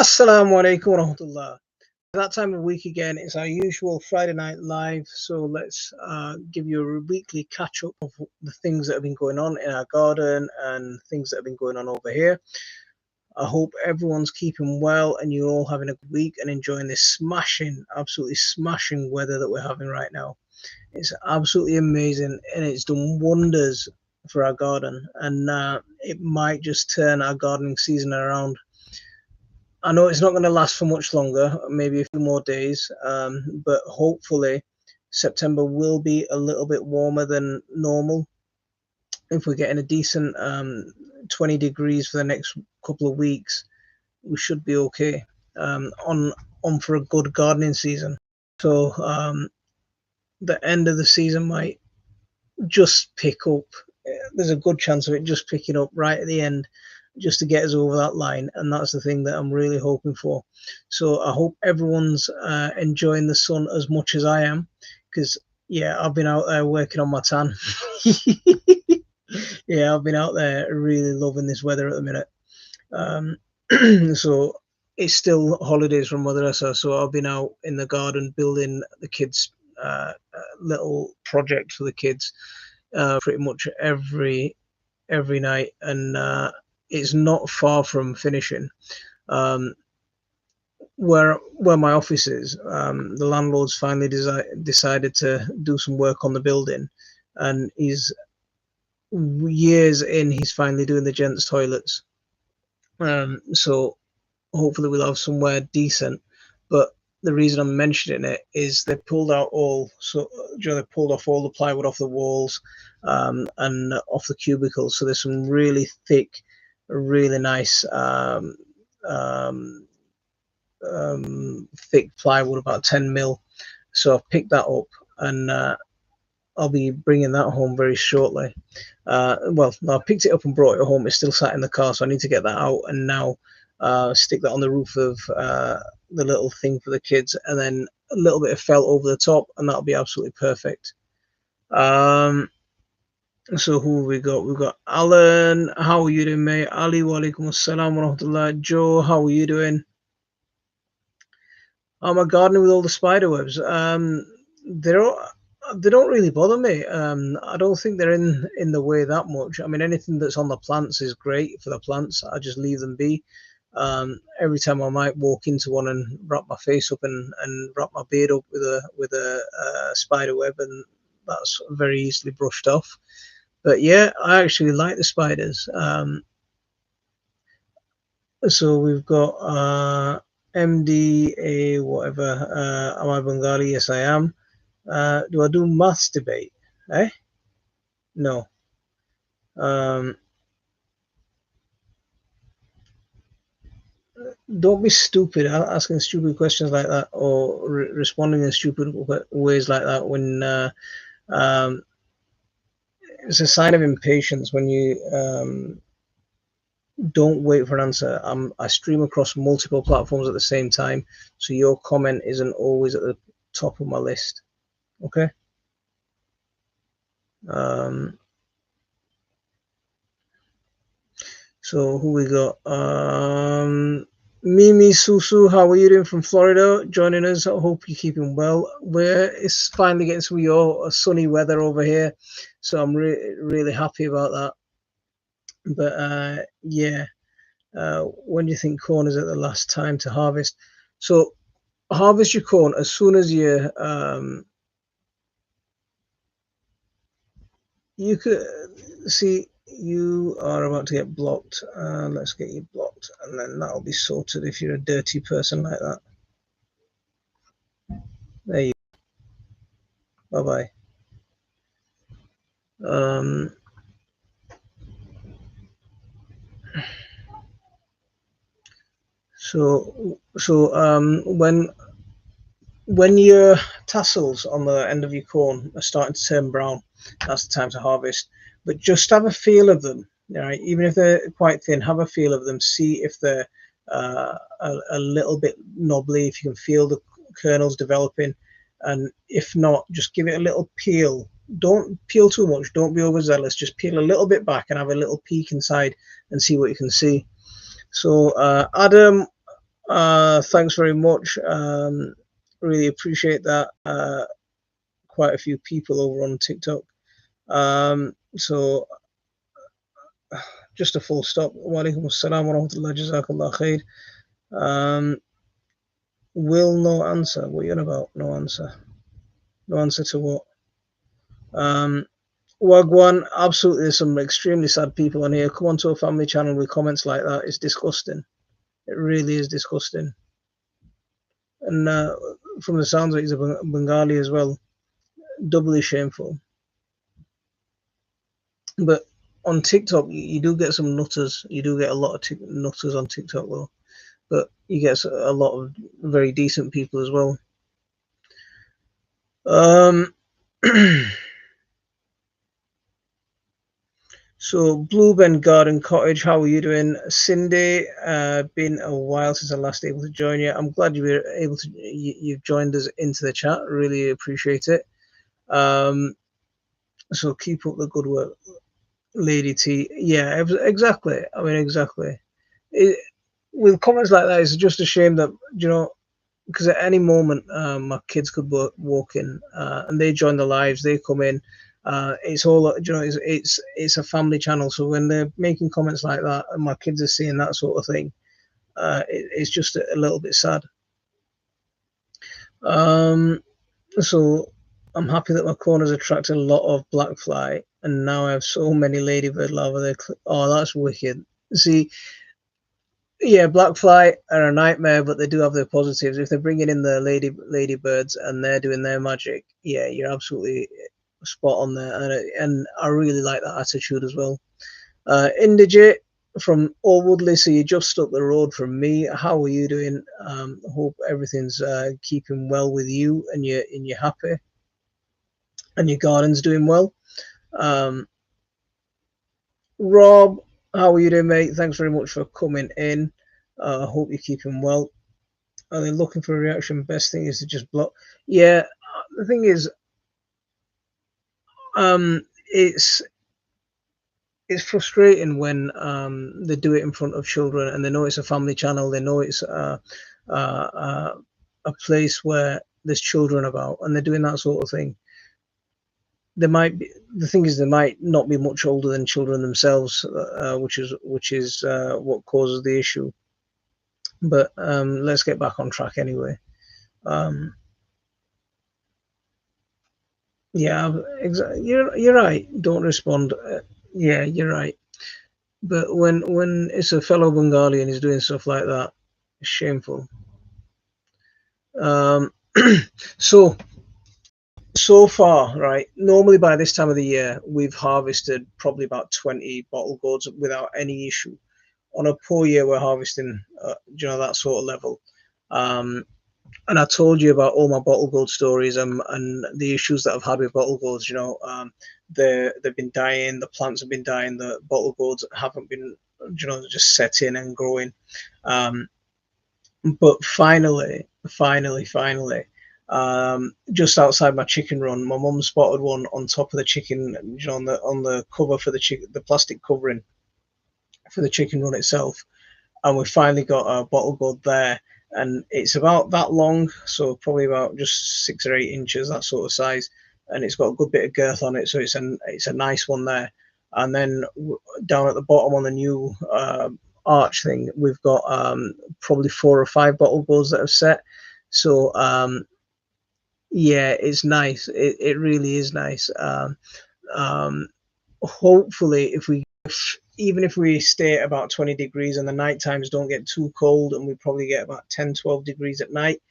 Assalamu alaikum warahmatullah. That time of week again, it's our usual Friday night live. So let's give you a weekly catch up of the things that have been going on in our garden and things that have been going on over here. I hope everyone's keeping well and you're all having a good week and enjoying this absolutely smashing weather that we're having right now. It's absolutely amazing and it's done wonders for our garden, and it might just turn our gardening season around. I know it's not going to last for much longer, maybe a few more days, but hopefully September will be a little bit warmer than normal. If we're getting a decent 20 degrees for the next couple of weeks, we should be okay on for a good gardening season. So the end of the season might just pick up. There's a good chance of it just picking up right at the end, just to get us over that line, and that's the thing that I'm really hoping for. So I hope everyone's enjoying the sun as much as I am, because yeah, I've been out there working on my tan. Yeah, I've been out there really loving this weather at the minute. So it's still holidays from Madrasa, so I've been out in the garden building the kids' little project for the kids pretty much every night, and it's not far from finishing. Where my office is, the landlord's finally decided to do some work on the building, and he's years in, he's finally doing the gents' toilets. So hopefully we'll have somewhere decent. But the reason I'm mentioning it is they pulled off all the plywood off the walls and off the cubicles. So there's some really thick, really nice thick plywood, about 10 mil. So I've picked that up, and I'll be bringing that home very shortly. Well, I picked it up and brought it home. It's still sat in the car, so I need to get that out and now stick that on the roof of the little thing for the kids, and then a little bit of felt over the top, and that'll be absolutely perfect. So who have we got? We've got Alan. How are you doing, mate? Ali, wa alaikum assalam wa rahmatullah. Joe, how are you doing? I'm gardening with all the spider webs. They don't really bother me. I don't think they're in the way that much. I mean, anything that's on the plants is great for the plants. I just leave them be. Every time I might walk into one and wrap my face up and wrap my beard up with a spider web, and that's very easily brushed off. But yeah, I actually like the spiders. So we've got MDA whatever. Am I Bengali? Yes, I am. Do I do maths debate? No. Don't be stupid asking stupid questions like that, or responding in stupid ways like that when it's a sign of impatience when you don't wait for an answer. I stream across multiple platforms at the same time, so your comment isn't always at the top of my list. Okay. So who we got? Mimi Susu, how are you doing from Florida? Joining us. I hope you're keeping well. It's finally getting some of your sunny weather over here, so I'm really happy about that. But yeah, when do you think corn is at the last time to harvest? So harvest your corn as soon as you could see. You are about to get blocked. Let's get you blocked, and then that'll be sorted if you're a dirty person like that. There you go. Bye bye. So when your tassels on the end of your corn are starting to turn brown, that's the time to harvest. But just have a feel of them, right? Even if they're quite thin, have a feel of them. See if they're a little bit knobbly, if you can feel the kernels developing, and if not, just give it a little peel. Don't peel too much. Don't be overzealous. Just peel a little bit back and have a little peek inside and see what you can see. So Adam, Thanks very much. Really appreciate that. Quite a few people over on TikTok. So just a full stop. Wa alaikum assalam wa rahmatullah, jazakallah khair. Will no answer. What are you on about? No answer. No answer to what? Wagwan, absolutely, there's some extremely sad people on here. Come onto a family channel with comments like that. It's disgusting. It really is disgusting. And from the sounds of it, he's a Bengali as well. Doubly shameful. But on TikTok, you do get some nutters. You do get a lot of nutters on TikTok, though. But you get a lot of very decent people as well. So Bluebend Garden Cottage, how are you doing? Cindy, been a while since I last able to join you. I'm glad you were able to. You've joined us into the chat. Really appreciate it. So keep up the good work, Lady T. Yeah, exactly. I mean, exactly. With comments like that, it's just a shame that because at any moment my kids could walk in and they join the lives. They come in. It's all it's a family channel. So when they're making comments like that and my kids are seeing that sort of thing, it's just a little bit sad. So I'm happy that my corners attracted a lot of black fly, and now I have so many ladybird larvae. Oh, that's wicked. See, yeah, black fly are a nightmare, but they do have their positives. If they're bringing in the ladybirds and they're doing their magic, yeah, you're absolutely spot on there, and I really like that attitude as well. Indigit from Allwoodley, so you just up the road from me. How are you doing? Hope everything's keeping well with you, and you're happy, and your garden's doing well. Rob, how are you doing, mate? Thanks very much for coming in. I hope you're keeping well. Are they looking for a reaction? Best thing is to just block. Yeah, the thing is, it's frustrating when they do it in front of children and they know it's a family channel. They know it's a place where there's children about, and they're doing that sort of thing. There might be the thing is they might not be much older than children themselves, which is what causes the issue. But let's get back on track anyway. Yeah, exactly. You're right. Don't respond. Yeah, you're right. But when it's a fellow Bengali and he's doing stuff like that, it's shameful. So far, right? Normally by this time of the year, we've harvested probably about 20 bottle gourds without any issue. On a poor year, we're harvesting, that sort of level. And I told you about all my bottle gourd stories and the issues that I've had with bottle gourds. They've been dying, the plants have been dying, the bottle gourds haven't been, just setting and growing. But finally, just outside my chicken run, my mum spotted one on top of the chicken, on the cover for the chicken, the plastic covering for the chicken run itself, and we finally got a bottle gourd there, and it's about that long, so probably about just 6 or 8 inches, that sort of size, and it's got a good bit of girth on it, so it's a nice one there. And then down at the bottom on the new arch thing, we've got probably 4 or 5 bottle gourds that have set. So yeah, it's nice. It really is nice. Hopefully, even if we stay at about 20 degrees and the night times don't get too cold, and we probably get about 10-12 degrees at night,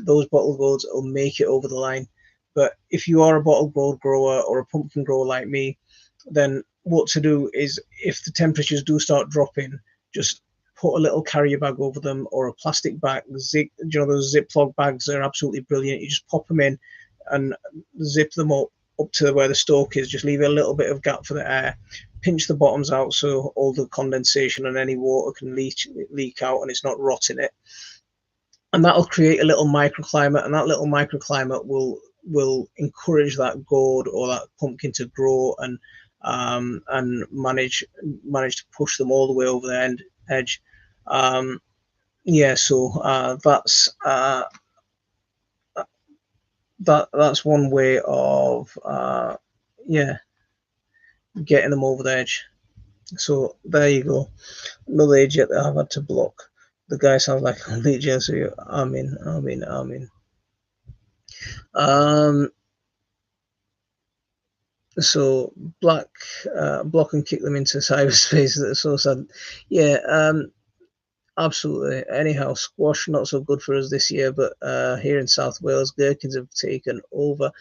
those bottle gourds will make it over the line. But if you are a bottle gourd grower or a pumpkin grower like me, then what to do is, if the temperatures do start dropping, just put a little carrier bag over them or a plastic bag. Those Ziploc bags are absolutely brilliant. You just pop them in and zip them up to where the stalk is. Just leave a little bit of gap for the air. Pinch the bottoms out so all the condensation and any water can leak out and it's not rotting it. And that'll create a little microclimate, and that little microclimate will encourage that gourd or that pumpkin to grow and manage to push them all the way over the edge. yeah, so that's one way of yeah, getting them over the edge. So there you go. Another agent that I've had to block. The guy sounds like a legion, so I'm in. Um, so black, block and kick them into cyberspace. That's so sad. Yeah, absolutely. Anyhow, squash not so good for us this year, but here in South Wales, gherkins have taken over.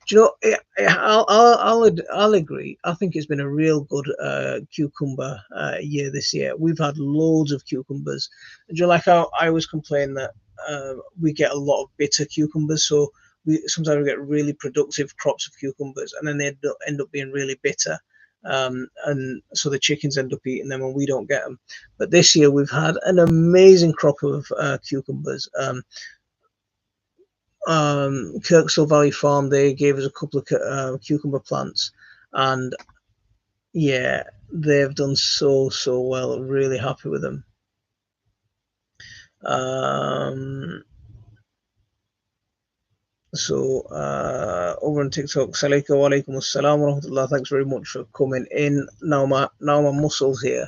Do you know? I'll agree. I think it's been a real good cucumber year this year. We've had loads of cucumbers. Do you know, like how I always complain that we get a lot of bitter cucumbers, so we sometimes we get really productive crops of cucumbers, and then they end up being really bitter. And so the chickens end up eating them and we don't get them. But this year we've had an amazing crop of cucumbers. Kirksall Valley Farm, they gave us a couple of cucumber plants, and yeah, they've done so well. Really happy with them. Um, over on TikTok, Salika walaikum assalam wa rahmatullah. Thanks very much for coming in. Now my muscles here.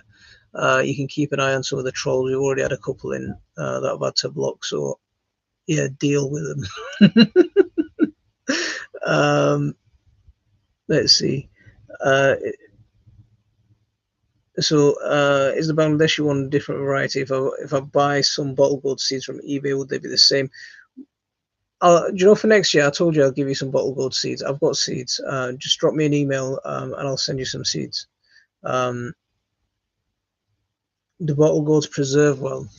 You can keep an eye on some of the trolls. We've already had a couple in that I've had to block. So yeah, deal with them. Let's see. Uh, is the Bangladeshi one a different variety? If I buy some bottle gold seeds from eBay, would they be the same? Do you know, for next year, I told you I'll give you some bottle gold seeds. I've got seeds. Just drop me an email and I'll send you some seeds. Um, the bottle gold's preserve well.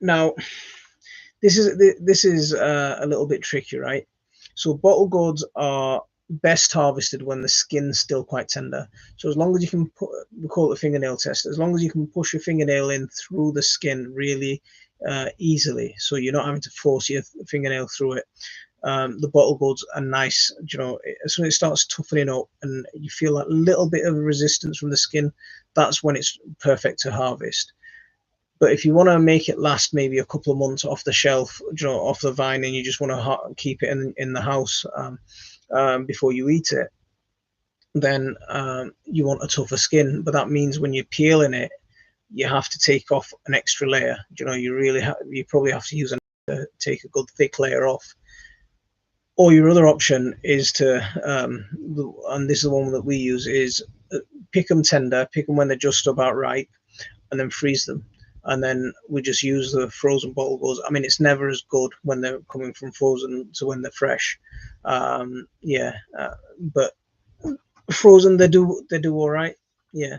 Now, this is a little bit tricky, right? So bottle gourds are best harvested when the skin's still quite tender. So as long as you can we call it a fingernail test. As long as you can push your fingernail in through the skin really easily, so you're not having to force your fingernail through it. The bottle gourds are nice. You know, as soon as it starts toughening up and you feel that little bit of resistance from the skin, that's when it's perfect to harvest. But if you want to make it last maybe a couple of months off the shelf, you know, off the vine, and you just want to keep it in the house before you eat it, then you want a tougher skin. But that means when you're peeling it, you have to take off an extra layer. You know, you probably have to use take a good thick layer off. Or your other option is to, and this is the one that we use, is pick them tender, pick them when they're just about ripe, and then freeze them. And then we just use the frozen bottle gourds. I mean, it's never as good when they're coming from frozen to when they're fresh. Yeah, but frozen they do all right. Yeah.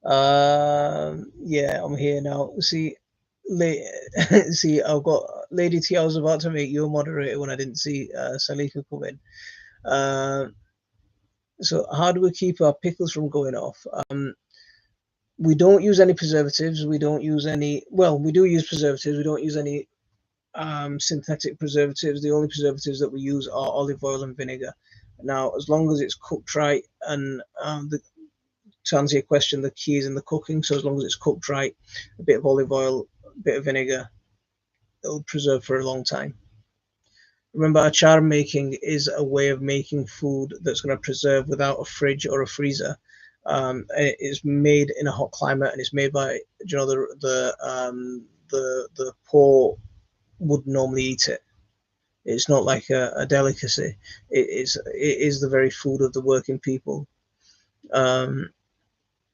Yeah, I'm here now. See, see, I've got Lady T. I was about to make you a moderator when I didn't see Salika come in. Uh, so how do we keep our pickles from going off? We don't use any preservatives. We don't use any. Well, we do use preservatives. We don't use any synthetic preservatives. The only preservatives that we use are olive oil and vinegar. Now, as long as it's cooked right, and to answer your question, the key is in the cooking. So as long as it's cooked right, a bit of olive oil, a bit of vinegar, it'll preserve for a long time. Remember, achar making is a way of making food that's going to preserve without a fridge or a freezer. It is made in a hot climate, and it's made by, you know, the poor would normally eat it. It's not like a delicacy. It is the very food of the working people. Um,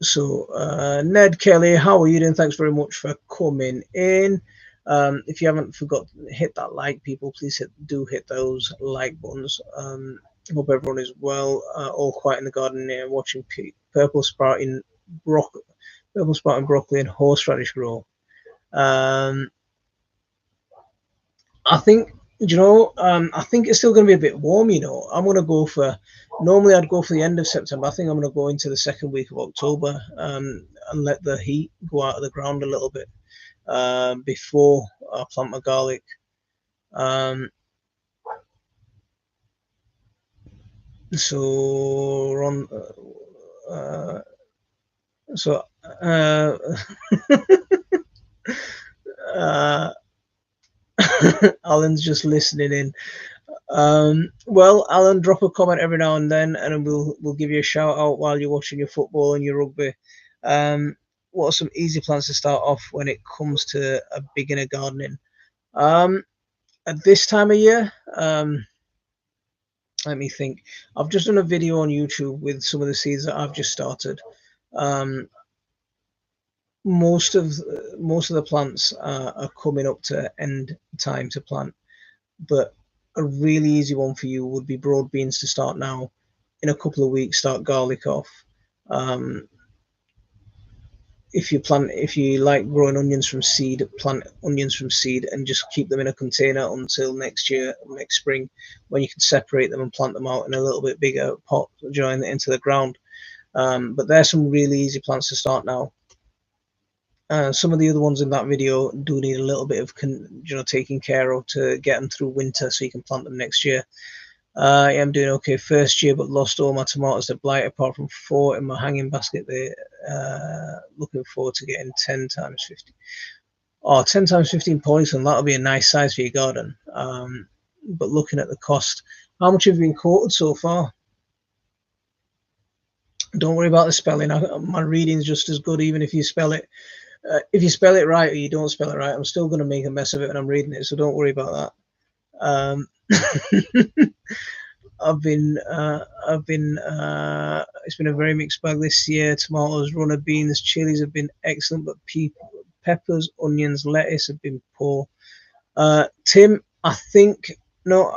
Ned Kelly, how are you doing? Thanks very much for coming in. If you haven't forgot, hit that like, people. Please hit those like buttons. Hope everyone is well. All quiet in the garden here, watching purple sprouting broccoli and horseradish grow. Um, I think I think it's still going to be a bit warm. I'm going to go for. Normally, I'd go for the end of September. I think I'm going to go into the second week of October and let the heat go out of the ground a little bit before I plant my garlic. Um, so Ron, so uh, Alan's just listening in. Well, Alan, drop a comment every now and then, and we'll give you a shout out while you're watching your football and your rugby. What are some easy plans to start off when it comes to a beginner gardening? At this time of year, let me think. I've just done a video on YouTube with some of the seeds that I've just started. Um, most of the plants are coming up to end time to plant, but a really easy one for you would be broad beans to start now. In a couple of weeks, start garlic off. Um, if you like growing onions from seed, plant onions from seed and just keep them in a container until next year, next spring, when you can separate them and plant them out in a little bit bigger pot, join it into the ground. But there's some really easy plants to start now. Some of the other ones in that video do need a little bit of taking care of to get them through winter so you can plant them next year. Yeah, I'm doing okay first year, but lost all my tomatoes to blight apart from 4 in my hanging basket. They looking forward to getting 10 times 50. Oh, 10 times 15 poison, that'll be a nice size for your garden. But looking at the cost, how much have you been quoted so far? Don't worry about the spelling. My reading's just as good, even if you spell it. If you spell it right or you don't spell it right, I'm still going to make a mess of it when I'm reading it, so don't worry about that. It's been a very mixed bag this year. Tomatoes, runner beans, chilies have been excellent, but peppers, onions, lettuce have been poor. Tim, I think no.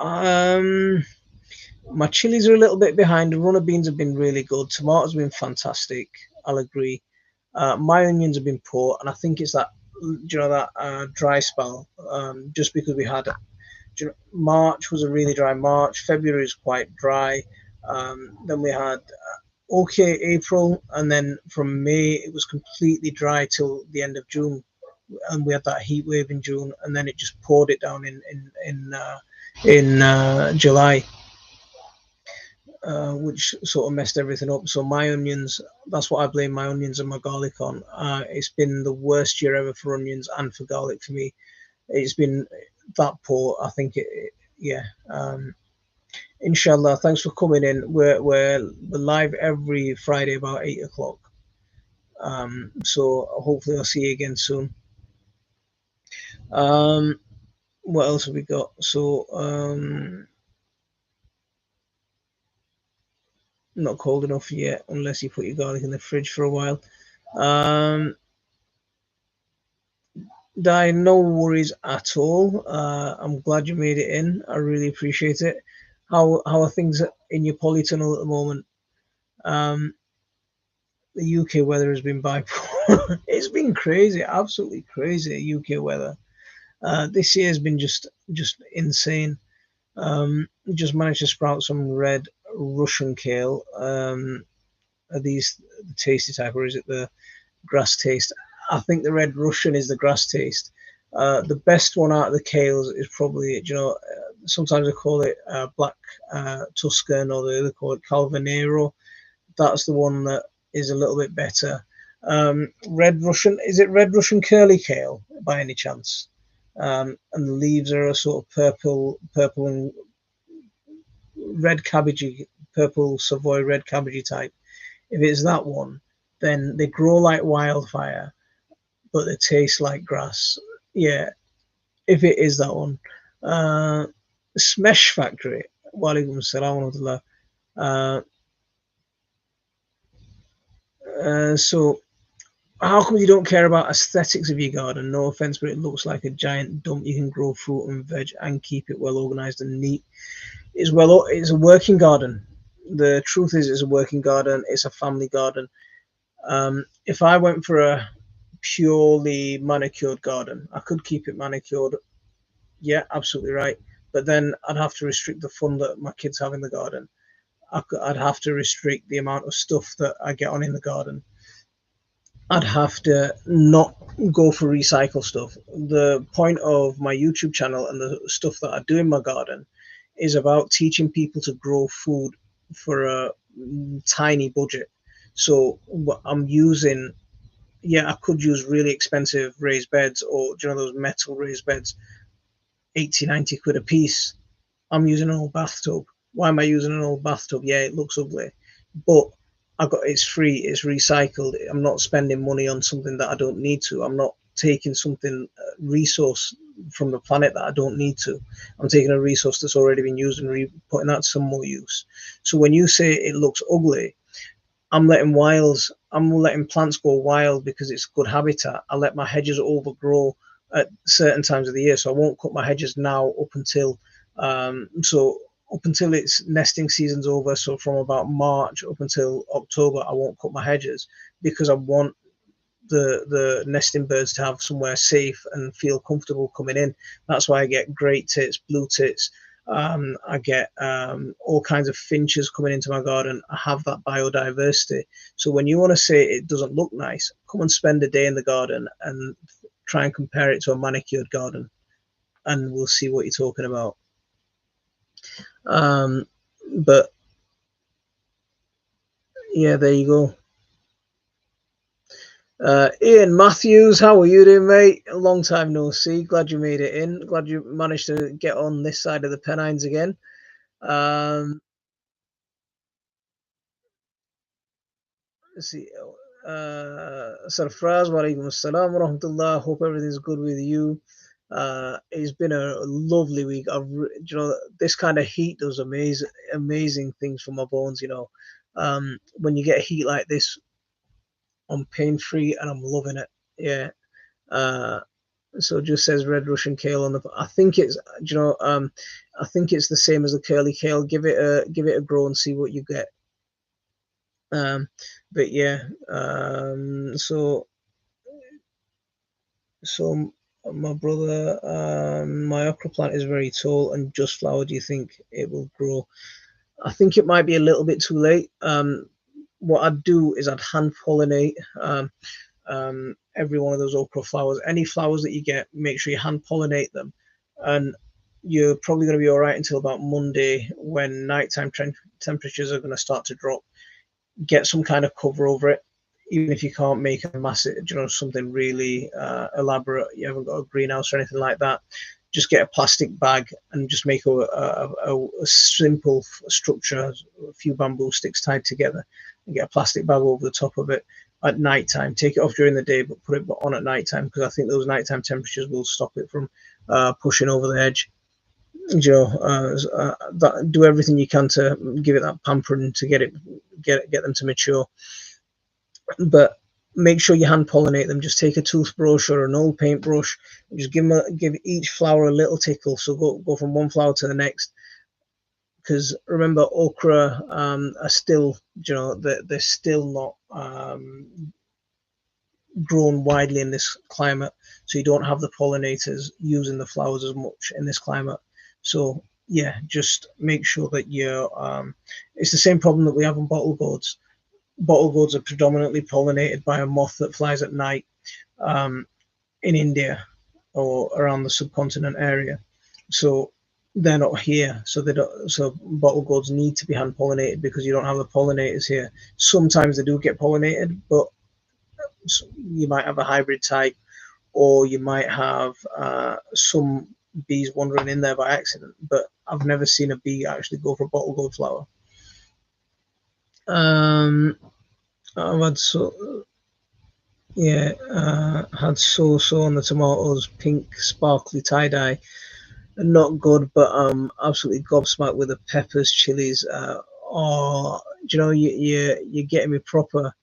My chilies are a little bit behind. The runner beans have been really good. Tomatoes have been fantastic. I'll agree. My onions have been poor, and I think it's that dry spell. Just because we had March was a really dry March. February is quite dry. Then we had okay April, and then from May it was completely dry till the end of June, and we had that heat wave in June, and then it just poured it down in July. Which sort of messed everything up. So my onions, that's what I blame my onions and my garlic on. It's been the worst year ever for onions and for garlic for me. It's been that poor. I think yeah. Inshallah, thanks for coming in. We're live every Friday about 8 o'clock. So hopefully I'll see you again soon. What else have we got? So not cold enough yet, unless you put your garlic in the fridge for a while. Di, no worries at all. I'm glad you made it in. I really appreciate it. How are things in your polytunnel at the moment? The UK weather has been bipolar. It's been crazy, absolutely crazy UK weather. This year has been just insane. Just managed to sprout some red Russian kale. Are these the tasty type, or is it the grass taste? I think the red Russian is the grass taste. The best one out of the kales is probably, sometimes they call it black Tuscan, or they call it Calvanero. That's the one that is a little bit better. Red Russian, is it red Russian curly kale by any chance? And the leaves are a sort of purple and red cabbagey, purple Savoy red cabbagey type. If it's that one, then they grow like wildfire, but they taste like grass. Yeah, if it is that one. Smesh Factory. Walaikum salam wa rahmatullah. So how come you don't care about aesthetics of your garden? No offense, but it looks like a giant dump. You can grow fruit and veg and keep it well organized and neat. It's a working garden. The truth is, it's a working garden. It's a family garden. If I went for a purely manicured garden, I could keep it manicured. Yeah, absolutely right. But then I'd have to restrict the fun that my kids have in the garden. I'd have to restrict the amount of stuff that I get on in the garden. I'd have to not go for recycle stuff. The point of my YouTube channel and the stuff that I do in my garden is about teaching people to grow food for a tiny budget. So I'm using yeah, I could use really expensive raised beds, or those metal raised beds, 80, 90 quid a piece. I'm using an old bathtub. Why am I using an old bathtub? Yeah, it looks ugly, but it's free, it's recycled. I'm not spending money on something that I don't need to. I'm not taking something resource from the planet that I don't need to. I'm taking a resource that's already been used and putting that to some more use. So when you say it looks ugly, I'm letting plants go wild because it's good habitat. I let my hedges overgrow at certain times of the year, so I won't cut my hedges now up until its nesting season's over. So from about March up until October, I won't cut my hedges because I want the nesting birds to have somewhere safe and feel comfortable coming in. That's why I get great tits, blue tits. I get all kinds of finches coming into my garden. I have that biodiversity. So when you want to say it doesn't look nice, come and spend a day in the garden and try and compare it to a manicured garden, and we'll see what you're talking about. But yeah, there you go. Ian Matthews, how are you doing, mate? A long time no see. Glad you made it in. Glad you managed to get on this side of the Pennines again. Let's see. Sarfraz, wa alaikum assalam wa rahmatullah. Hope everything's good with you. It's been a lovely week. This kind of heat does amazing things for my bones. When you get heat like this, I'm pain free and I'm loving it. Yeah. Uh, So just says red Russian kale on the. I think it's I think it's the same as the curly kale. Give it a grow and see what you get. Um, but yeah, so my brother, my okra plant is very tall and just flowered. Do you think it will grow? I think it might be a little bit too late. What I'd do is I'd hand pollinate. Every one of those okra flowers. Any flowers that you get, make sure you hand pollinate them, and you're probably going to be all right until about Monday when nighttime temperatures are going to start to drop. Get some kind of cover over it, even if you can't make a massive, something really elaborate. You haven't got a greenhouse or anything like that. Just get a plastic bag and just make a simple structure, a few bamboo sticks tied together, and get a plastic bag over the top of it at night time. Take it off during the day, but put it on at night time because I think those nighttime temperatures will stop it from pushing over the edge. Do everything you can to give it that pampering to get them to mature. But make sure you hand pollinate them. Just take a toothbrush or an old paintbrush and just give each flower a little tickle. So go from one flower to the next. Because remember, okra are still, they're still not grown widely in this climate, so you don't have the pollinators using the flowers as much in this climate. So yeah, just make sure that you're. It's the same problem that we have on bottle gourds. Bottle gourds are predominantly pollinated by a moth that flies at night in India or around the subcontinent area. So they're not here. So they don't. So bottle gourds need to be hand pollinated because you don't have the pollinators here. Sometimes they do get pollinated, but you might have a hybrid type, or you might have some bees wandering in there by accident. But I've never seen a bee actually go for a bottle gold flower. I've had had so on the tomatoes, pink sparkly tie dye, not good, but absolutely gobsmacked with the peppers, chilies. You're getting me proper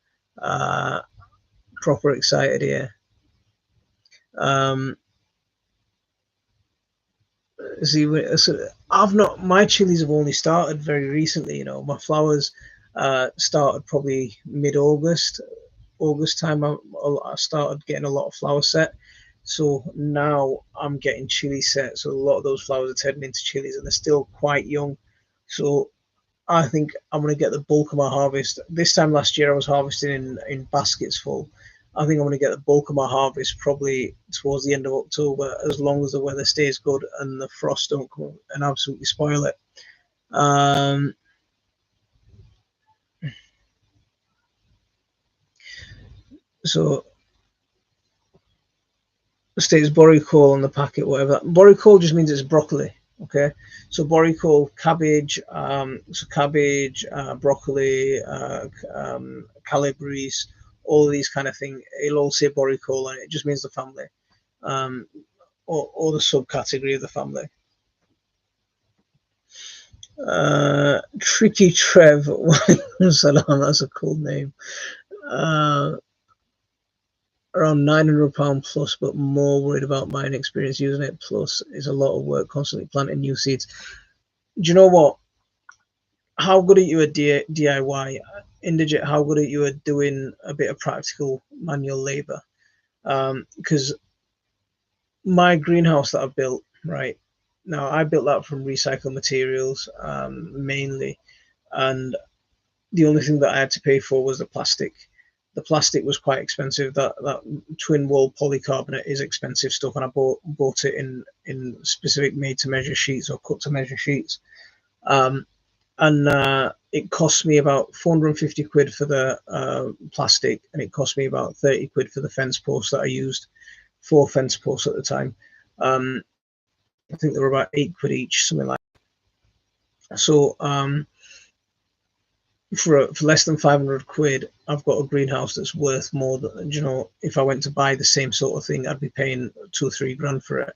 excited here. Um, See, so I've not. My chilies have only started very recently. My flowers started probably mid-August, August time. I started getting a lot of flower set. So now I'm getting chili set. So a lot of those flowers are turning into chilies, and they're still quite young. So I think I'm going to get the bulk of my harvest. This time last year, I was harvesting in baskets full. I think I'm going to get the bulk of my harvest probably towards the end of October, as long as the weather stays good and the frost don't come and absolutely spoil it. Um, so states borecole on the packet, whatever. Borecole just means it's broccoli. Okay, so borecole, cabbage, broccoli, calabrese, all these kind of thing. It'll all say borecole, and it just means the family, um, or the subcategory of the family. Tricky Trev, Salam, that's a cool name. Around £900 plus, but more worried about my inexperience using it. Plus, it's a lot of work constantly planting new seeds. Do you know what? How good are you at DIY? Indigit, how good are you at doing a bit of practical manual labor? Because my greenhouse that I've built, right now, I built that from recycled materials mainly, and the only thing that I had to pay for was the plastic. The plastic was quite expensive. That twin wall polycarbonate is expensive stuff, and I bought it in specific made to measure sheets or cut to measure sheets. And it cost me about 450 quid for the plastic, and it cost me about 30 quid for the fence posts that I used. 4 fence posts at the time. I think they were about 8 quid each, something like that. So for less than 500 quid, I've got a greenhouse that's worth more than, you know, if I went to buy the same sort of thing, I'd be paying 2 or 3 grand for it.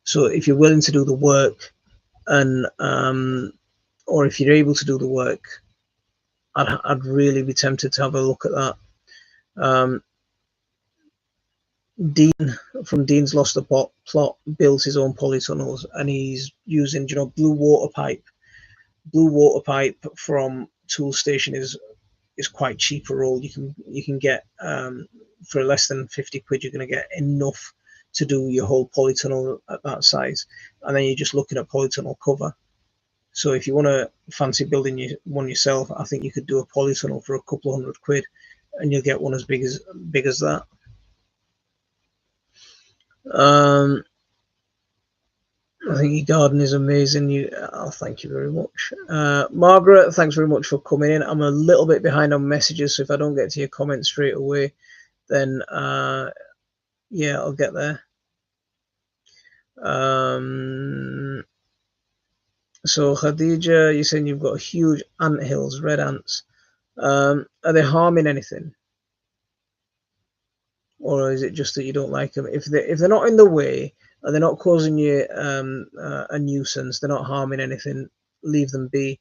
So if you're willing to do the work, and or if you're able to do the work, I'd really be tempted to have a look at that. Dean from Dean's Lost the Plot builds his own polytunnels, and he's using, you know, blue water pipe. Blue water pipe from Toolstation is quite cheaper. All you can get for less than 50 quid. You're going to get enough to do your whole polytunnel at that size, and then you're just looking at polytunnel cover. So if you want to fancy building one yourself, I think you could do a polytunnel for a couple of hundred quid, and you'll get one as big as that. I think your garden is amazing. Thank you very much. Margaret, thanks very much for coming in. I'm a little bit behind on messages, so if I don't get to your comments straight away, then yeah, I'll get there. So Khadija, you're saying you've got huge ant hills, red ants. Are they harming anything? Or is it just that you don't like them? If they're not in the way, and they're not causing you a nuisance, they're not harming anything, leave them be.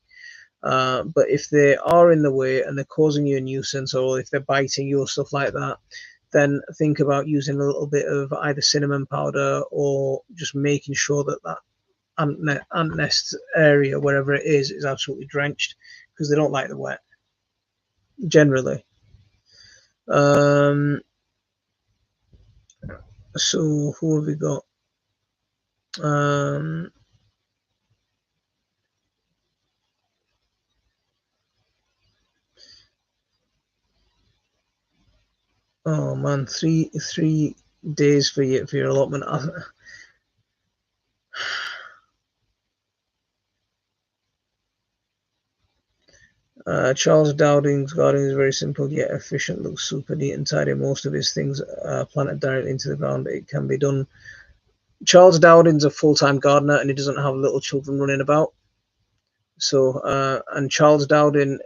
But if they are in the way and they're causing you a nuisance, or if they're biting you or stuff like that, then think about using a little bit of either cinnamon powder, or just making sure that ant nest area, wherever it is absolutely drenched, because they don't like the wet generally. So who have we got? Oh man, three days for your allotment. Charles Dowding's garden is very simple yet efficient. Looks super neat and tidy. Most of his things are planted directly into the ground. It can be done. Charles Dowding's a full-time gardener, and he doesn't have little children running about. So, and Charles Dowding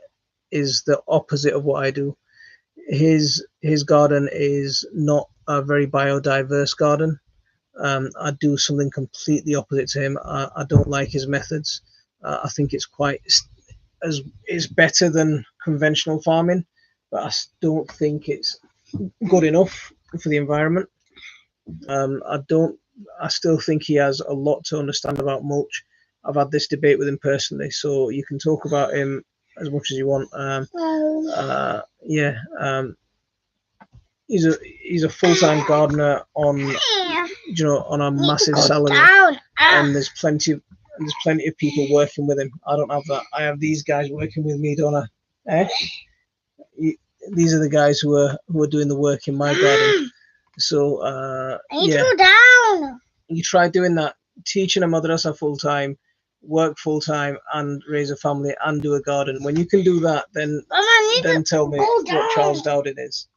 is the opposite of what I do. His garden is not a very biodiverse garden. I do something completely opposite to him. I don't like his methods. I think it's it's better than conventional farming, but I don't think it's good enough for the environment. I still think he has a lot to understand about mulch. I've had this debate with him personally, so you can talk about him as much as you want. Yeah, he's a full-time gardener on, you know, on a massive salary, and there's plenty of people working with him. I don't have that. I have these guys working with me, don't I? These are the guys who are doing the work in my garden. So yeah, you try doing that, teaching a madrasa full time, work full time, and raise a family and do a garden. When you can do that, then tell me what Charles Dowding is.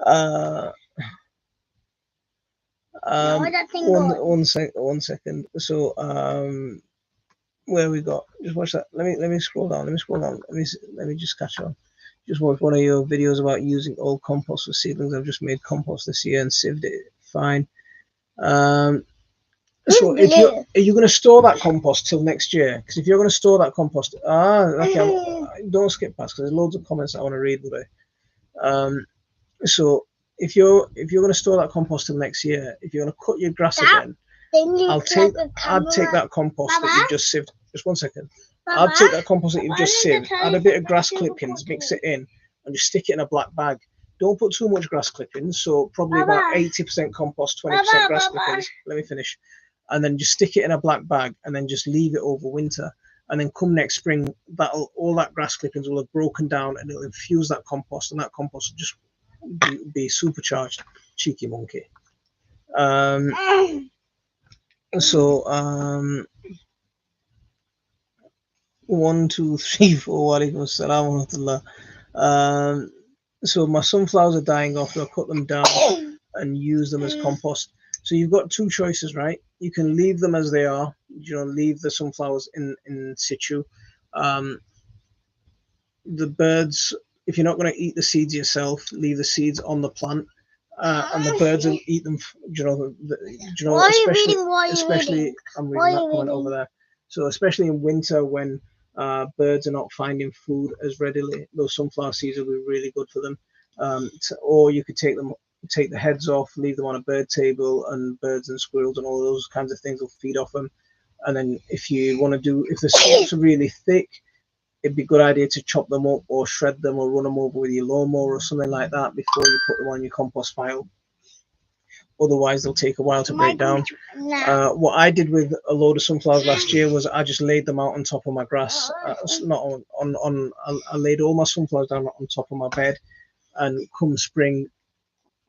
uh, one second. So where we got? Just watch that. Let me scroll down. Let me just catch on. Just watch one of your videos about using old compost for seedlings. I've just made compost this year and sieved it fine. So if are you going to store that compost till next year? Because if you're going to store that compost, okay, don't skip past because there's loads of comments I want to read today. So if you're going to store that compost till next year, if you're going to cut your grass again, I'd take that compost that you've just sieved. Just one second. I'd take that compost that you've just sieved, add a bit of grass clippings, mix it in, and just stick it in a black bag. Don't put too much grass clippings, so probably about 80% compost, 20% grass clippings. Let me finish. And then just stick it in a black bag, and then just leave it over winter. And then come next spring, all that grass clippings will have broken down, and it'll infuse that compost, and that compost will just be supercharged. Cheeky monkey. So 1, 2, 3, 4. Walaikum assalam wa rahmatullah. So my sunflowers are dying off, so I cut them down and use them as compost. So you've got two choices, right? You can leave them as they are, leave the sunflowers in situ. The birds, if you're not going to eat the seeds yourself, leave the seeds on the plant, and the birds will eat them. Especially I'm reading that comment over there. So especially in winter when birds are not finding food as readily, those sunflower seeds will be really good for them. Or you could take the heads off, leave them on a bird table, and birds and squirrels and all those kinds of things will feed off them. And then if you want to if the stalks are really thick, it'd be a good idea to chop them up or shred them or run them over with your lawnmower or something like that before you put them on your compost pile. Otherwise, they'll take a while to break down. What I did with a load of sunflowers last year was I just laid them out on top of my grass. Not on. I laid all my sunflowers down on top of my bed, and come spring,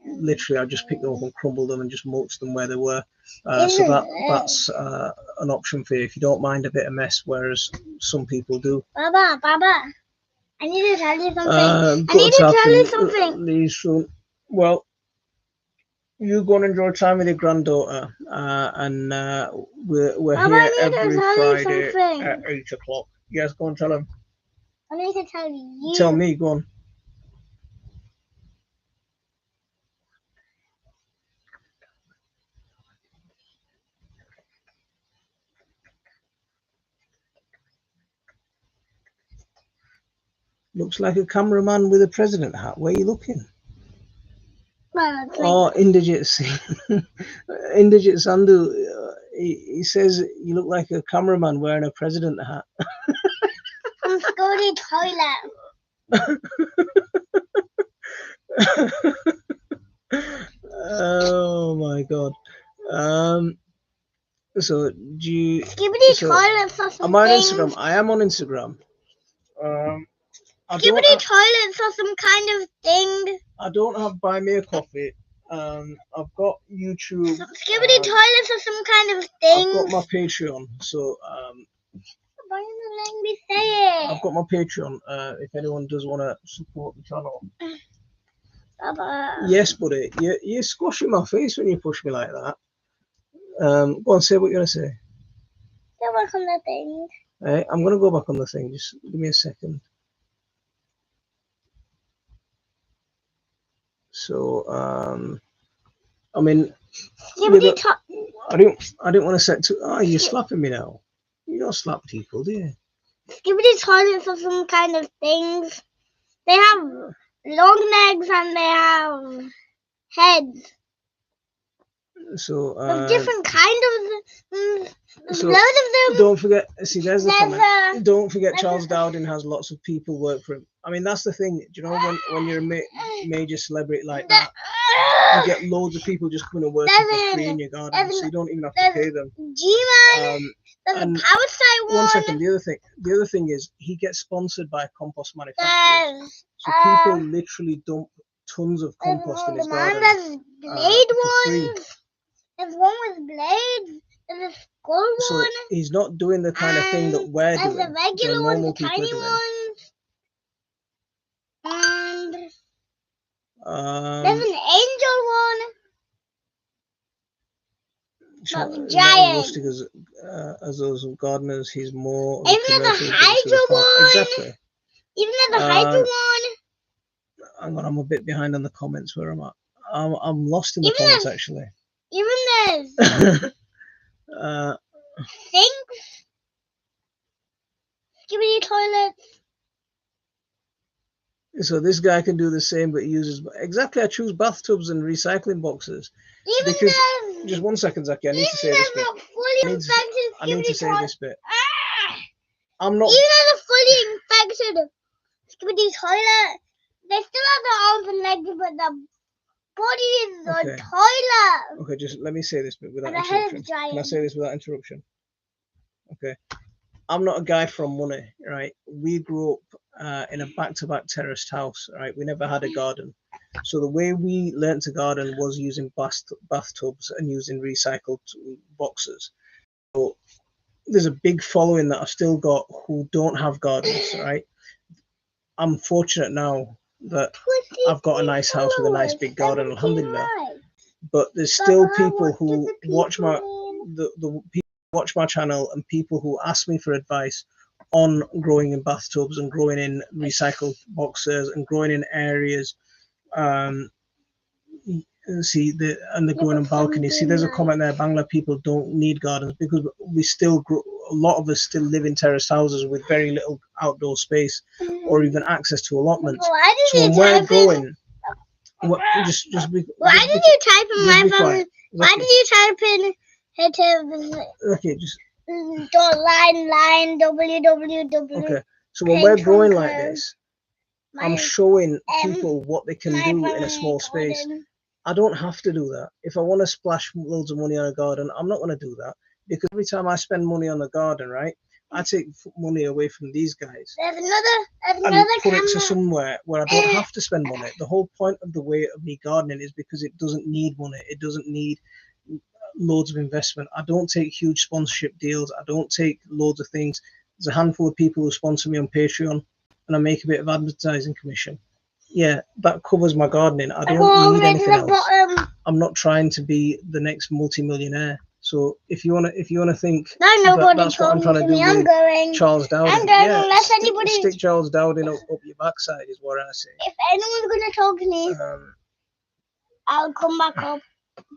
literally I just picked them up and crumbled them and just mulched them where they were. So that's an option for you if you don't mind a bit of mess, whereas some people do. Baba, I need to tell you something. Well, you go and enjoy time with your granddaughter, and we're here every Friday at 8 o'clock. Yes, go and tell him. I need to tell you. Tell me, go on. Looks like a cameraman with a president hat. Where are you looking? Oh, Inderjit Sandhu. He says you look like a cameraman wearing a president hat. I'm going to the toilet. Oh my god. So do you? Toilet for some am I on Instagram? I am on Instagram. Toilet for some kind of thing. I don't have Buy Me a Coffee. I've got YouTube. Toilet for some kind of thing. I've got my Patreon. So Why don't let me say it? I've got my Patreon. If anyone does want to support the channel. Baba. Yes, buddy. You're squashing my face when you push me like that. Go on, say what you're gonna say. Go back on the thing. Hey, I'm gonna go back on the thing. Just give me a second. So, I mean, I didn't want to set to. Oh, you're slapping me now. You don't slap people, do you? Skibidi toilets are some kind of things. They have long legs and they have heads. So, of different kind of. So loads of them. Don't forget. See, there's the comment. Don't forget, Charles Dowding has lots of people work for him. I mean, that's the thing. Do you know when you're a major celebrity like that, you get loads of people just coming to work for free in your garden, so you don't even have to pay them. G-Man. There's a power side one. 1 second. The other thing is he gets sponsored by compost manufacturers, so people literally dump tons of compost in his garden. There's blade ones. There's one with blades. There's a skull one. So he's not doing the kind of thing that we're doing. There's the regular ones, the tiny ones. And There's an angel one. Not giant. rustic As those gardeners, he's more. Even there's a hydra one. Exactly. Even there's a hydra one. Hang on, I'm a bit behind on the comments where I'm at. I'm lost in the comments actually. Even there's sinks, skibidi toilets. So this guy can do the same, but he uses exactly. I choose bathtubs and recycling boxes. Even because just 1 second, Zaki. I need to say this bit. I need to say this bit. I'm not. Even as a fully infected skibidi toilet, they still have their arms and legs, but the body is the toilet. Okay, just let me say this bit without And the head interruption. is giant. Can I say this without interruption? Okay. I'm not a guy from money, right? We grew up in a back-to-back terraced house, right? We never had a garden. So the way we learned to garden was using bathtubs and using recycled boxes. So there's a big following that I've still got who don't have gardens, right? I'm fortunate now that I've got a nice house with a nice big garden, alhamdulillah. But there's still people who watch my watch my channel and people who ask me for advice on growing in bathtubs and growing in recycled boxes and growing in areas. See they're growing on balconies. See, there's a comment there. Bangla people don't need gardens because we still grow. A lot of us still live in terraced houses with very little outdoor space or even access to allotments. So when we're growing, just why did you type in my phone? Why did you type in okay, just line www. Okay, so when we're growing like this, I'm showing people what they can do in a small space. I don't have to do that. If I want to splash loads of money on a garden, I'm not going to do that because every time I spend money on the garden, right, I take money away from these guys There's another and put it to somewhere where I don't have to spend money. The whole point of the way of me gardening is because it doesn't need money. It doesn't need loads of investment. I don't take huge sponsorship deals. I don't take loads of things. There's a handful of people who sponsor me on Patreon and I make a bit of advertising commission. Yeah, that covers my gardening. I don't need anything else. I'm not trying to be the next multi-millionaire. So if you wanna think that's what I'm trying to do with Charles Dowden, I'm going unless anybody stick Charles Dowden up your backside is what I say. If anyone's gonna talk to me, I'll come back up.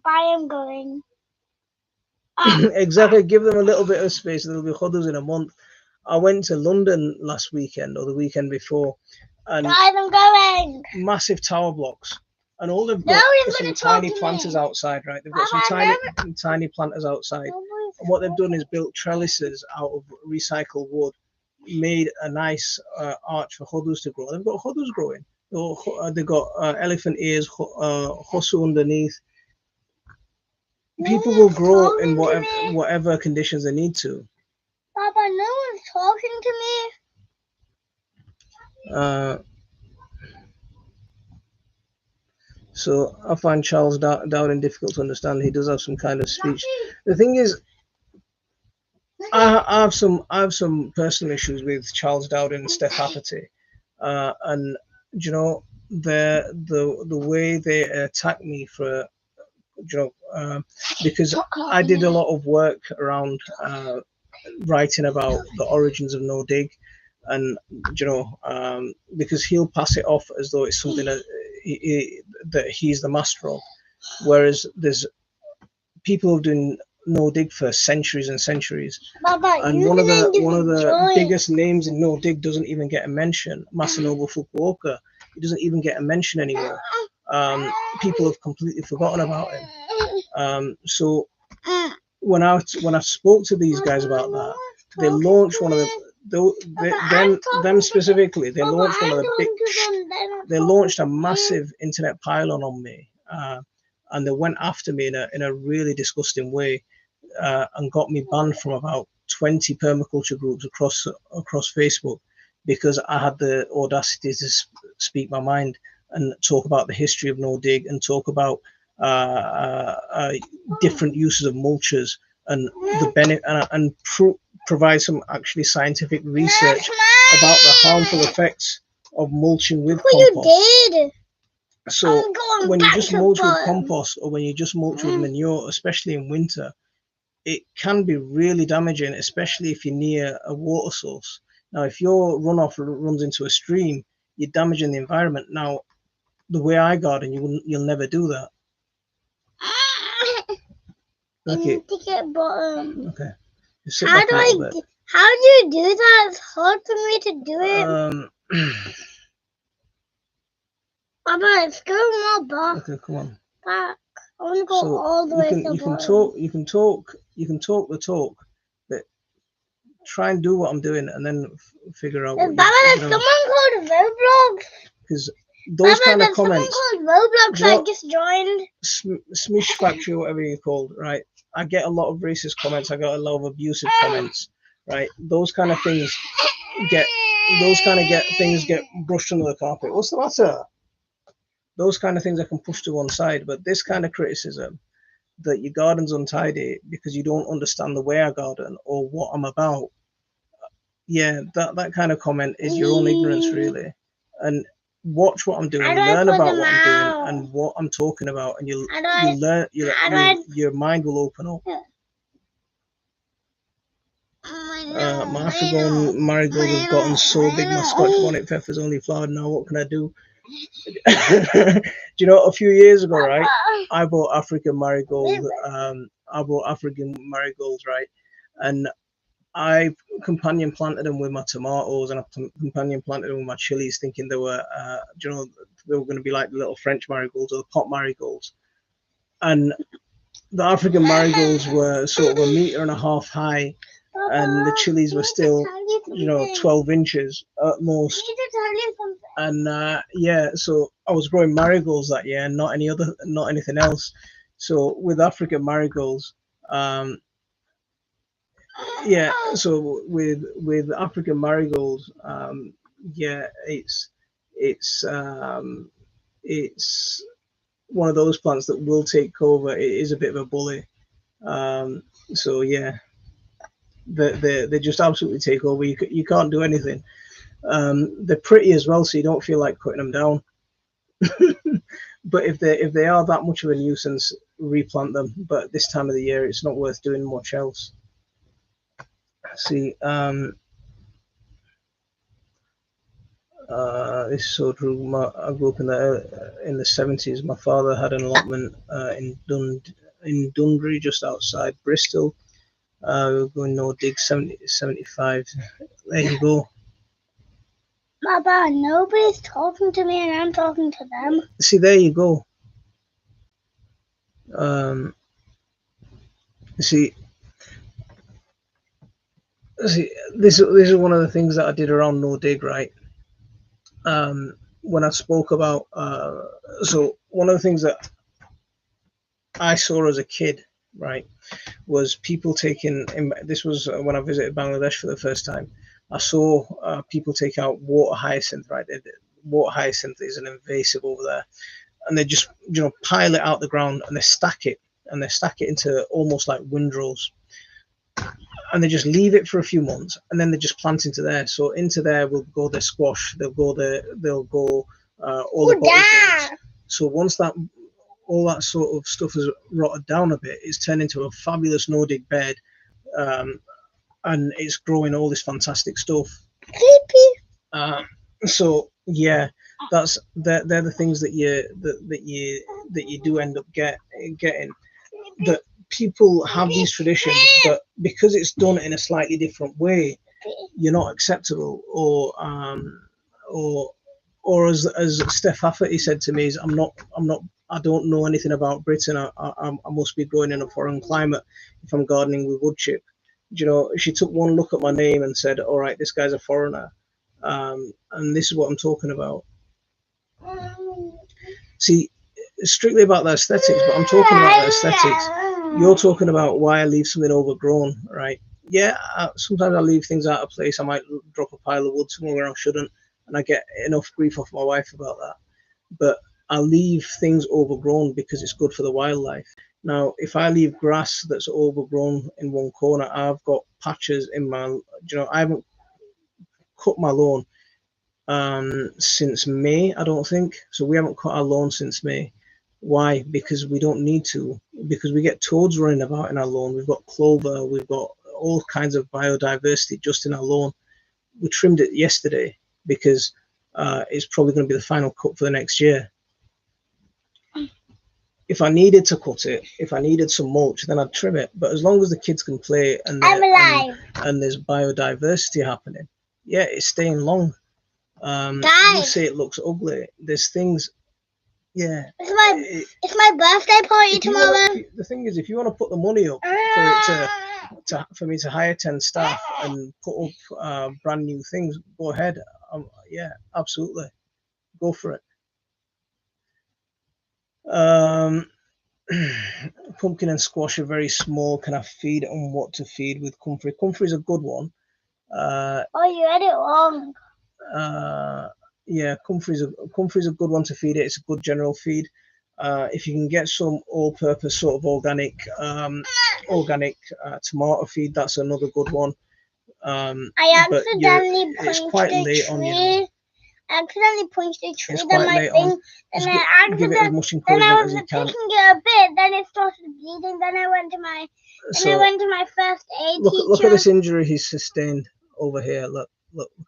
Bye, I'm going. Exactly, give them a little bit of space. There'll be huddles in a month. I went to London last weekend or the weekend before, and Guys, I'm going. Massive tower blocks, and all they've got is some tiny planters outside, right? They've got some tiny planters outside, and what they've done is built trellises out of recycled wood, made a nice arch for huddles to grow. They've got huddles growing. They've got elephant ears, hustle underneath. People will grow in whatever conditions they need to. Papa, no one's talking to me. So I find Charles Dowden difficult to understand. He does have some kind of speech. The thing is, I have some personal issues with Charles Dowden and Steph Hafferty, and you know the way they attack me for because I did a lot of work around writing about the origins of no dig, and because he'll pass it off as though it's something that he's the master of, whereas there's people who've done no dig for centuries and centuries. Baba, and one of the biggest names in no dig doesn't even get a mention. Masanobu Fukuoka, he doesn't even get a mention anymore. People have completely forgotten about him. So when I spoke to these guys about that, they launched one of them specifically. They launched one of the big. They launched a massive internet pylon on me, and they went after me in a really disgusting way, and got me banned from about 20 permaculture groups across Facebook because I had the audacity to speak my mind and talk about the history of no dig and talk about different uses of mulches and the benefit and provide some actually scientific research about the harmful effects of mulching with compost. You did. So going when you back just to mulch with bottom. compost, or when you just mulch with manure, especially in winter, it can be really damaging, especially if you're near a water source. Now, if your runoff runs into a stream, you're damaging the environment. Now, the way I garden, you'll never do that. Okay. Ticket bottom. Okay. Just sit back a little bit. How do you do that? It's hard for me to do it. Papa, let's go more back. Okay, come on. Back. I want to go all the way to the you can bottom. you can talk the talk, but try and do what I'm doing and then figure out what There's someone called Roblox. Because those kind of comments. Someone called Roblox I just joined. Smish Factory, whatever you're called, right? I get a lot of racist comments. I got a lot of abusive comments, right? Those kind of things get brushed under the carpet. What's the matter? Those kind of things I can push to one side, but this kind of criticism that your garden's untidy because you don't understand the way I garden or what I'm about, yeah, that kind of comment is your own ignorance, really. And watch what I'm doing, learn about what I'm doing and what I'm talking about, and you'll learn. Your mind will open up. My African marigold has gotten so big. My Scotch bonnet pepper's only flowered now. What can I do? Do you know, a few years ago, right? I bought African marigold. Right? And I companion planted them with my tomatoes, and I companion planted them with my chilies, thinking they were, they were going to be like the little French marigolds or the pot marigolds. And the African marigolds were sort of 1.5 meters high, and the chilies were still, 12 inches at most. And so I was growing marigolds that year, and not anything else. So with African marigolds, so with African marigolds, it's one of those plants that will take cover. It is a bit of a bully. So yeah, they just absolutely take over. You can't do anything. They're pretty as well, so you don't feel like cutting them down. But if they are that much of a nuisance, replant them. But this time of the year, it's not worth doing much else. See, this is so true. I grew up in the 70s. My father had an allotment in Dundry, just outside Bristol. We're going no dig 75. There you go. Baba, nobody's talking to me, and I'm talking to them. See, there you go. See, this is one of the things that I did around no dig, right? When I spoke about so one of the things that I saw as a kid, right, was people taking. This was when I visited Bangladesh for the first time. I saw people take out water hyacinth, right? Water hyacinth is an invasive over there, and they just pile it out the ground and they stack it into almost like windrows. And they just leave it for a few months, and then they just plant into there. So into there will go their squash. They'll go all the bottle things. So once all that sort of stuff has rotted down a bit, it's turned into a fabulous no-dig bed, and it's growing all this fantastic stuff. So yeah, they're the things that you do end up getting. That people have these traditions, but because it's done in a slightly different way, you're not acceptable. Or as Steph Hafferty said to me, is I don't know anything about Britain. I must be growing in a foreign climate if I'm gardening with wood chip. She took one look at my name and said, all right, this guy's a foreigner. And this is what I'm talking about. See, strictly about the aesthetics, but I'm talking about the aesthetics. You're talking about why I leave something overgrown, right? Yeah, sometimes I leave things out of place. I might drop a pile of wood somewhere I shouldn't, and I get enough grief off my wife about that. But I leave things overgrown because it's good for the wildlife. Now, if I leave grass that's overgrown in one corner, I've got patches in my, I haven't cut my lawn. since May, I don't think. So we haven't cut our lawn since May. Why? Because we don't need to. Because we get toads running about in our lawn. We've got clover. We've got all kinds of biodiversity just in our lawn. We trimmed it yesterday because it's probably going to be the final cut for the next year. If I needed to cut it, if I needed some mulch, then I'd trim it. But as long as the kids can play and there's biodiversity happening, yeah, it's staying long. You say it looks ugly. There's things, yeah. It's my birthday party tomorrow. The thing is, if you want to put the money up for me to hire 10 staff and put up brand new things, go ahead. Yeah, absolutely, go for it. Pumpkin and squash are very small. Can I feed on what to feed with comfrey? Comfrey is a good one. You read it wrong. Yeah, comfrey is a good one to feed it. It's a good general feed. If you can get some all-purpose sort of organic tomato feed, that's another good one. I accidentally punched the tree. I accidentally punched the tree. Then my thing, and I give it as much encouragement as you can. Picking it a bit, then it started bleeding. Then I went to my first aid teacher. Look at this injury he's sustained over here. Look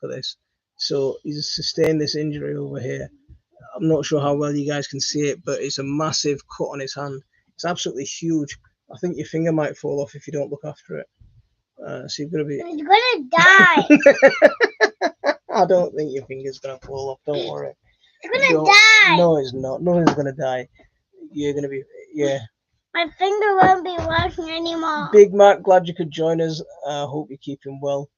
at this. So he's sustained this injury over here. I'm not sure how well you guys can see it, but it's a massive cut on his hand. It's absolutely huge. I think your finger might fall off if you don't look after it. So you're gonna be. It's gonna die. I don't think your finger's gonna fall off. Don't worry. It's gonna die. No, it's not. Nothing's gonna die. You're gonna be. Yeah. My finger won't be working anymore. Big Mac, glad you could join us. Hope you're keeping well.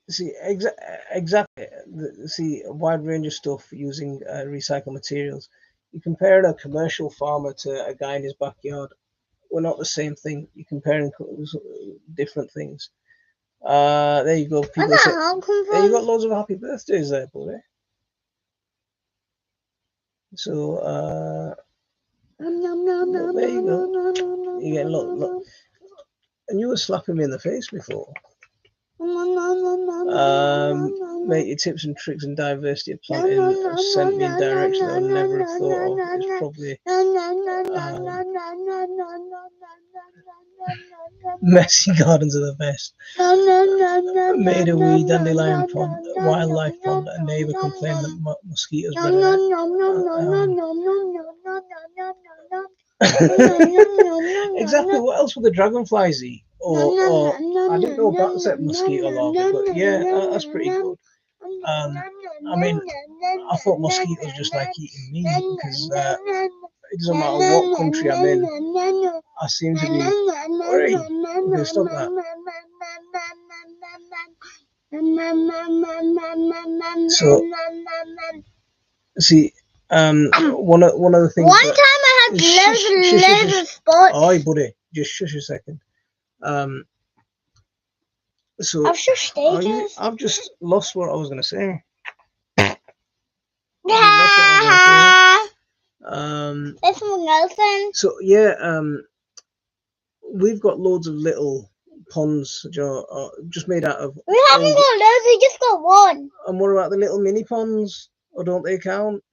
See, exactly. See, a wide range of stuff using recycled materials. You compare a commercial farmer to a guy in his backyard. We're not the same thing. You're comparing different things. There you go. People say, you got loads of happy birthdays there, buddy. So, there you go. You get look. And you were slapping me in the face before. Mate, your tips and tricks and diversity of planting have sent me in direction I would never have thought of. It's probably messy gardens are the best. Made a wee dandelion pond, wildlife pond. A neighbour complained that mosquitoes Exactly. What else would the dragonflies eat? Or I didn't know about the mosquito larvae, but yeah, that's pretty good. I mean, I thought mosquitoes just like eating me because it doesn't matter what country I'm in, I seem to be. Hurry, okay, stop that. So, see, one of the things. One time I had loads of spots. Oh, buddy, just shush a second. So I've just lost what I was going to say. There's something else then. So yeah, we've got loads of little ponds, just made out of. We haven't got loads. We just got one. And what about the little mini ponds? Or don't they count?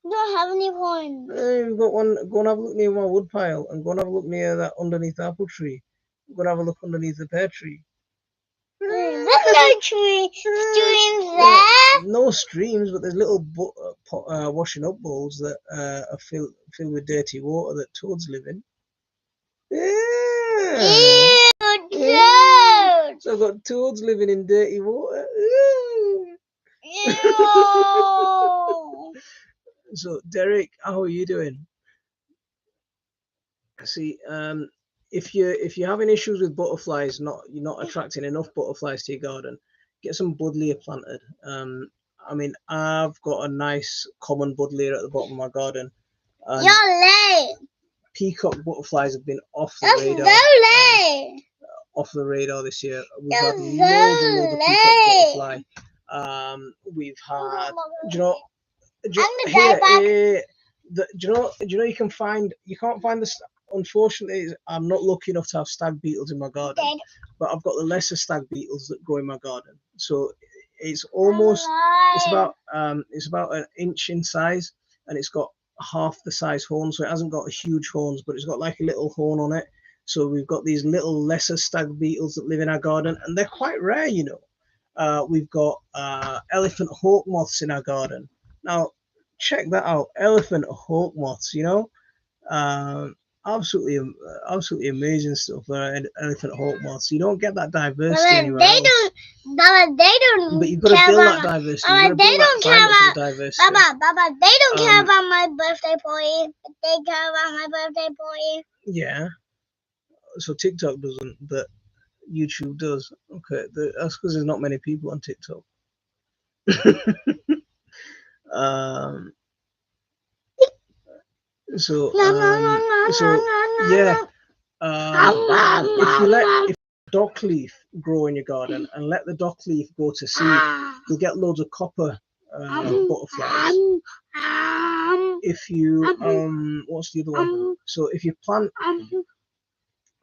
We don't have any ponds. We've got one. Go and have a look near my wood pile, and go and have a look near that underneath the apple tree. Go and have a look underneath the pear tree. There's no streams there. No streams, but there's little washing up bowls that are filled with dirty water that toads live in. Yeah. Ew, So I've got toads living in dirty water. Ew. So Derek, how are you doing? See, if you're having issues with butterflies, you're not attracting enough butterflies to your garden, get some buddleia planted. I mean, I've got a nice common buddleia at the bottom of my garden. You're late. Peacock butterflies have been off the That's radar. so late. Off the radar this year. We've You're had loads and loads of peacock butterfly. We've had. Do you know? Do you know you can't find unfortunately, I'm not lucky enough to have stag beetles in my garden, Dead. but I've got the lesser stag beetles that grow in my garden. So it's almost it's about an inch in size, and it's got half the size horn, so it hasn't got huge horns, but it's got like a little horn on it. So we've got these little lesser stag beetles that live in our garden, and they're quite rare, you know. We've got elephant hawk moths in our garden. Now, check that out, elephant hawk moths. You know, absolutely, absolutely amazing stuff. Elephant hawk moths. You don't get that diversity Baba, anywhere they else. don't. Baba, they don't. But you've got to care build about that diversity. Baba, You've got to they build don't that care climate for about. the diversity. Baba, they don't care Um, about my birthday party. But they care about my birthday party. Yeah. So TikTok doesn't, but YouTube does. Okay, that's because there's not many people on TikTok. um. So yeah. If you let dock leaf grow in your garden and let the dock leaf go to seed, you'll get loads of copper butterflies. If you what's the other one? So if you plant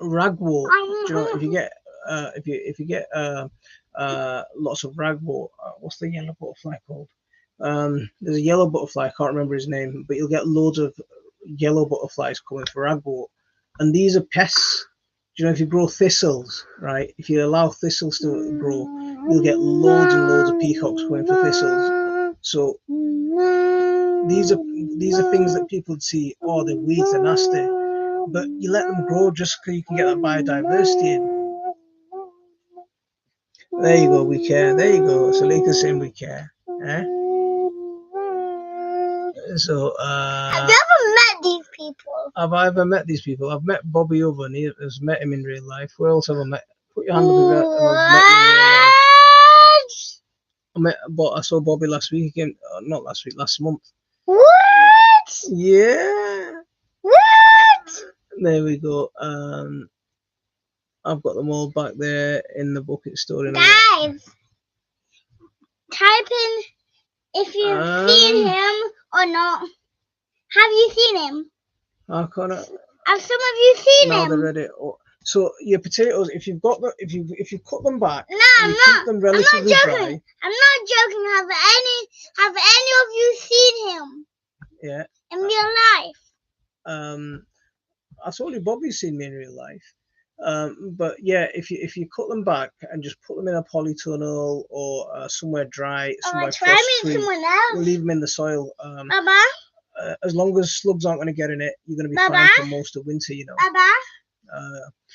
ragwort, do you know, if you get lots of ragwort, what's the yellow butterfly called? There's a yellow butterfly, I can't remember his name, but you'll get loads of yellow butterflies coming for ragwort, and these are pests. Do you know, if you grow thistles, right? If you allow thistles to grow, you'll get loads and loads of peacocks coming for thistles. So these are things that people would see, oh, the weeds are nasty, but you let them grow just so you can get that biodiversity in. There you go, we care. There you go. So Lika's saying we care. Eh? So I've never met these people. have I ever met these people? I've met Bobby Oven. He has met him in real life. Where else have I met? Put your hand up if I've met him in real life. But I saw Bobby last week again. Not last week, last month. What? Yeah. What? There we go. I've got them all back there in the bucket store. Guys, type in if you've seen him or not. Have you seen him? I can't. Have some of you seen No, him? they're ready. So your potatoes, if you've got them, if you cut them back, No, and I'm you not. keep them relatively I'm not joking. dry. I'm not joking. Have any of you seen him? Yeah. In real life? I told you Bobby's seen me in real life. But yeah, if you cut them back and just put them in a polytunnel or somewhere dry, somewhere try me frost-free, someone else. leave them in the soil. Baba. As long as slugs aren't going to get in it, you're going to be Baba? fine for most of winter. You know. Baba.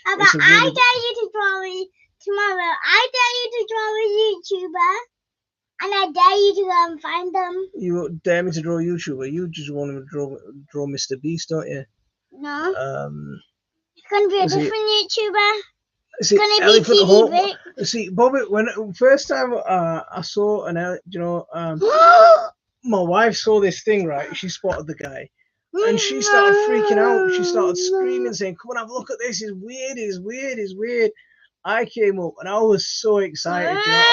Baba, It's a really I dare you to draw me tomorrow. I dare you to draw a YouTuber, and I dare you to go and find them. You dare me to draw a YouTuber? You just want to draw Mr. Beast, don't you? No. It's gonna be a different YouTuber. It's See, gonna Elephant be Hawk. TV. See, Bobby, when first time I saw my wife saw this thing, right? She spotted the guy, and she started freaking out. She started screaming, saying, "Come on, have a look at this! It's weird! It's weird! It's weird!" I came up, and I was so excited. You know,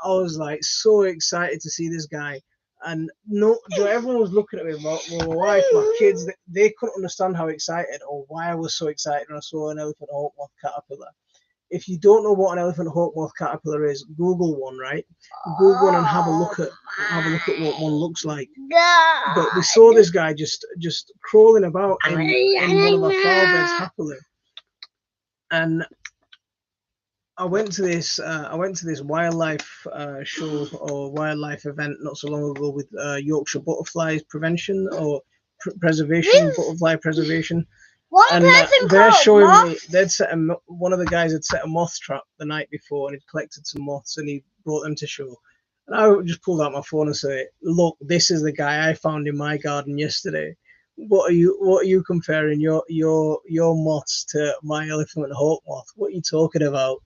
I was like so excited to see this guy. And no, everyone was looking at me. My wife, my kids, they couldn't understand how excited or why I was so excited when I saw an elephant hawk moth caterpillar. If you don't know what an elephant hawk moth caterpillar is, Google one, right? Google one and have a look at what one looks like. But we saw this guy just crawling about in one of our flower beds happily. And I went to this wildlife show or wildlife event not so long ago with Yorkshire butterflies prevention or preservation, butterfly preservation. One person they're called showing moth. me one of the guys had set a moth trap the night before and he'd collected some moths and he brought them to show. And I just pulled out my phone and said, "Look, this is the guy I found in my garden yesterday. What are you comparing your moths to my elephant hawk moth? What are you talking about?"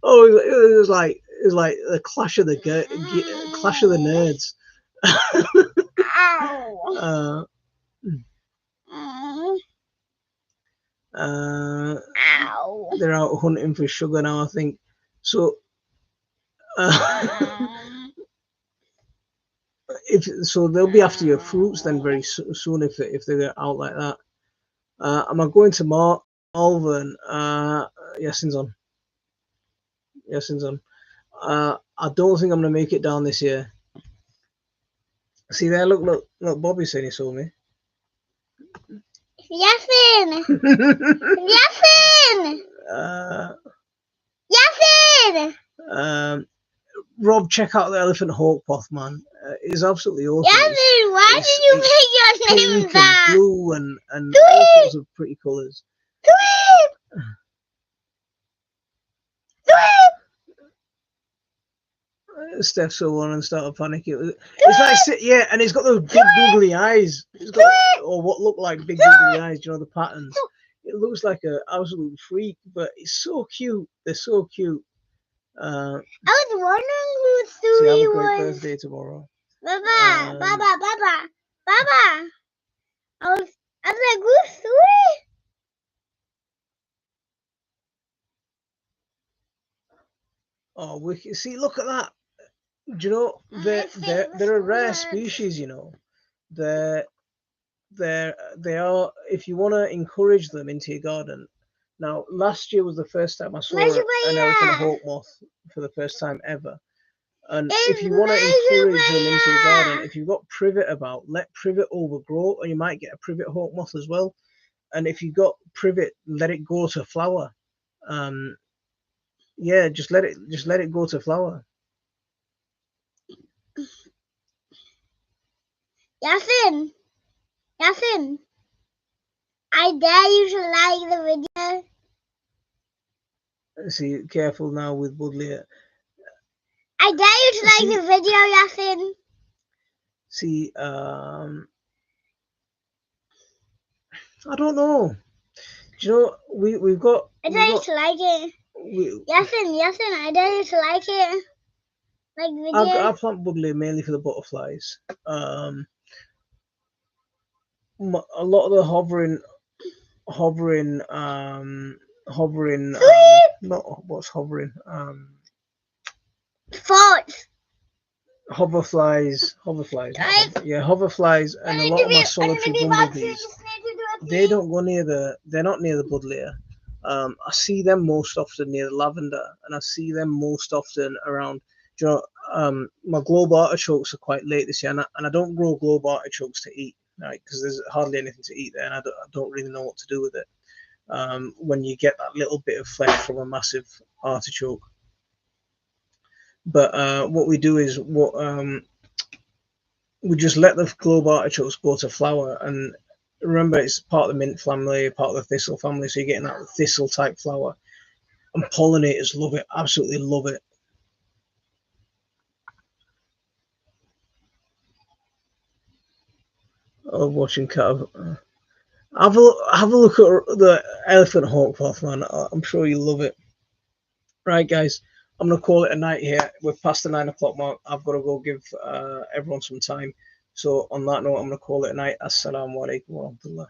Oh, it was like the clash of the nerds. They're out hunting for sugar now, I think. So so they'll be after your fruits then very soon if they're out like that. Am I going to Malvern? Yasin's on. Yasin's on. I don't think I'm gonna make it down this year. See there, look, Bobby's saying he saw me. Yasin! Yasin! Yasin! Rob, check out the elephant hawk moth, man. It's absolutely awesome. Yasin, why did you make your name that? And blue and all sorts of pretty colours. Steph saw one and started panicking. It's like, yeah, and it's got those big googly eyes. It's got, or what look like big googly eyes. You know the patterns. It looks like an absolute freak, but it's so cute. They're so cute. I was wondering who Suey so have a great was. birthday tomorrow. Baba. I was like, who's Suey? Oh, wicked! See, look at that. Do you know they're a rare species? You know, they are. If you want to encourage them into your garden. Now, last year was the first time I saw an elephant hawk moth for the first time ever. And if you want to encourage them into the garden, if you've got privet about, let privet overgrow, and you might get a privet hawk moth as well. And if you've got privet, let it go to flower. Yeah, just let it go to flower. Yasin, I dare you to like the video. See, careful now with Budlier. I dare you to like the video, Yasin. See, I don't know. Do you know we've got? I dare you to like it. Yasin, I dare you to like it. Like video. I plant Budlier mainly for the butterflies. A lot of the hovering. Not what's hovering. Thoughts. Hoverflies. Yeah, hoverflies, and a lot of my solitary bumblebees. They don't go they're not near the Budlier. I see them most often near the lavender, and I see them most often around. Do you know, my globe artichokes are quite late this year, and I don't grow globe artichokes to eat, right? Because there's hardly anything to eat there, and I don't really know what to do with it. When you get that little bit of flesh from a massive artichoke. But what we do is we just let the globe artichokes go to flower, and remember it's part of the mint family, part of the thistle family, so you're getting that thistle type flower. And pollinators love it, absolutely love it. Oh, watching cat. Have a look at the elephant hawk moth, man. I'm sure you love it. Right, guys, I'm gonna call it a night here. We're past the 9 o'clock mark. I've got to go give everyone some time. So on that note, I'm gonna call it a night. Assalamu alaikum wa rahmatullah.